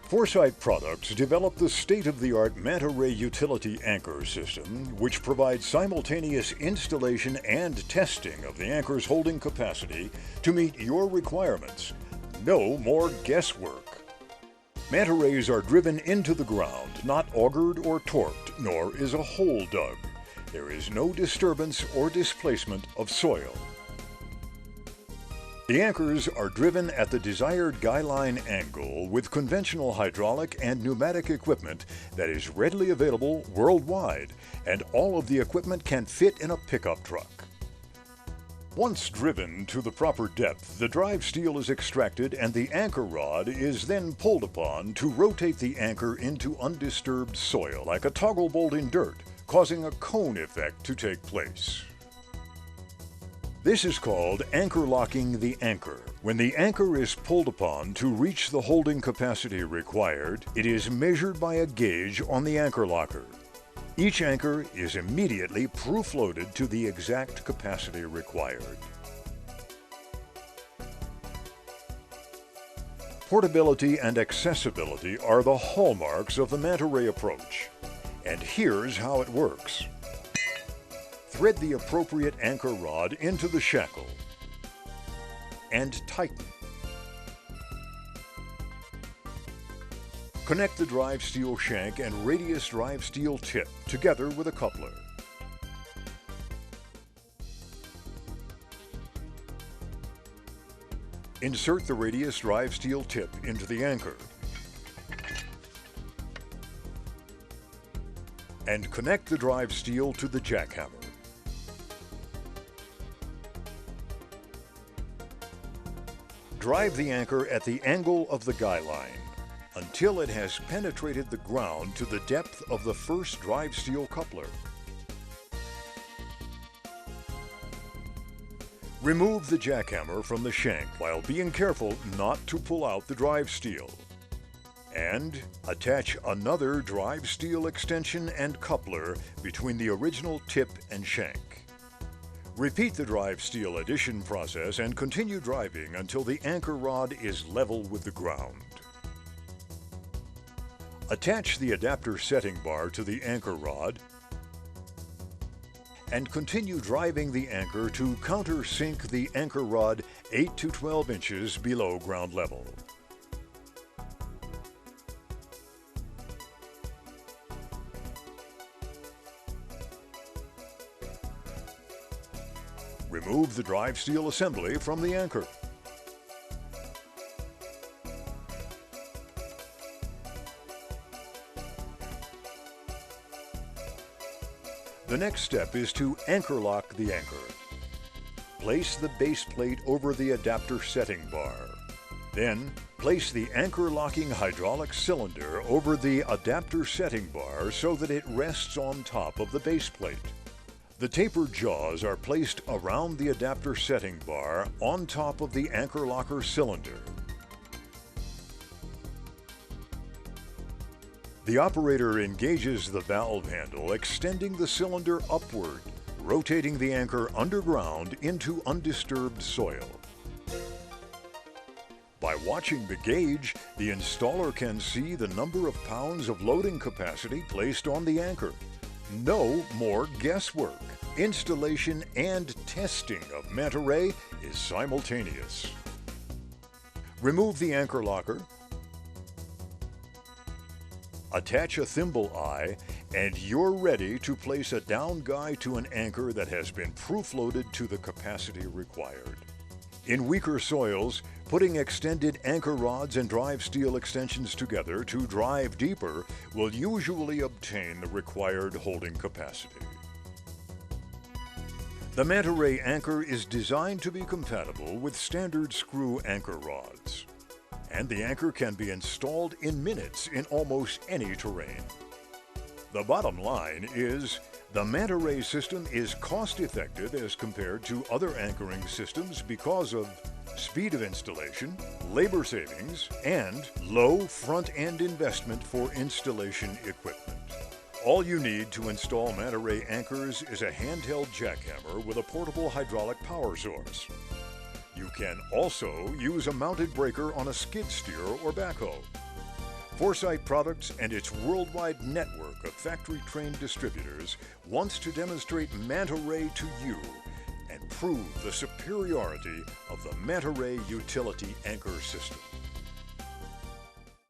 Foresight Products developed the state-of-the-art Manta Ray Utility Anchor System, which provides simultaneous installation and testing of the anchor's holding capacity to meet your requirements. No more guesswork. Manta rays are driven into the ground, not augured or torqued, nor is a hole dug. There is no disturbance or displacement of soil. The anchors are driven at the desired guy line angle with conventional hydraulic and pneumatic equipment that is readily available worldwide, and all of the equipment can fit in a pickup truck. Once driven to the proper depth, the drive steel is extracted and the anchor rod is then pulled upon to rotate the anchor into undisturbed soil like a toggle bolt in dirt, causing a cone effect to take place. This is called anchor locking the anchor. When the anchor is pulled upon to reach the holding capacity required, it is measured by a gauge on the anchor locker. Each anchor is immediately proof-loaded to the exact capacity required. Portability and accessibility are the hallmarks of the Manta Ray approach. And here's how it works. Thread the appropriate anchor rod into the shackle and tighten. Connect the drive steel shank and radius drive steel tip together with a coupler. Insert the radius drive steel tip into the anchor and connect the drive steel to the jackhammer. Drive the anchor at the angle of the guy line until it has penetrated the ground to the depth of the first drive steel coupler. Remove the jackhammer from the shank while being careful not to pull out the drive steel. And attach another drive steel extension and coupler between the original tip and shank. Repeat the drive steel addition process and continue driving until the anchor rod is level with the ground. Attach the adapter setting bar to the anchor rod and continue driving the anchor to countersink the anchor rod 8 to 12 inches below ground level. Remove the drive steel assembly from the anchor. The next step is to anchor lock the anchor. Place the base plate over the adapter setting bar. Then, place the anchor locking hydraulic cylinder over the adapter setting bar so that it rests on top of the base plate. The tapered jaws are placed around the adapter setting bar on top of the anchor locker cylinder. The operator engages the valve handle, extending the cylinder upward, rotating the anchor underground into undisturbed soil. By watching the gauge, the installer can see the number of pounds of loading capacity placed on the anchor. No more guesswork. Installation and testing of Manta Ray is simultaneous. Remove the anchor locker, attach a thimble eye, and you're ready to place a down guy to an anchor that has been proof-loaded to the capacity required. In weaker soils, putting extended anchor rods and drive steel extensions together to drive deeper will usually obtain the required holding capacity. The Manta Ray anchor is designed to be compatible with standard screw anchor rods, and the anchor can be installed in minutes in almost any terrain. The bottom line is the Manta Ray system is cost-effective as compared to other anchoring systems because of speed of installation, labor savings, and low front-end investment for installation equipment. All you need to install Manta Ray anchors is a handheld jackhammer with a portable hydraulic power source. You can also use a mounted breaker on a skid steer or backhoe. Foresight Products and its worldwide network of factory-trained distributors wants to demonstrate Manta Ray to you and prove the superiority of the Manta Ray Utility Anchor System.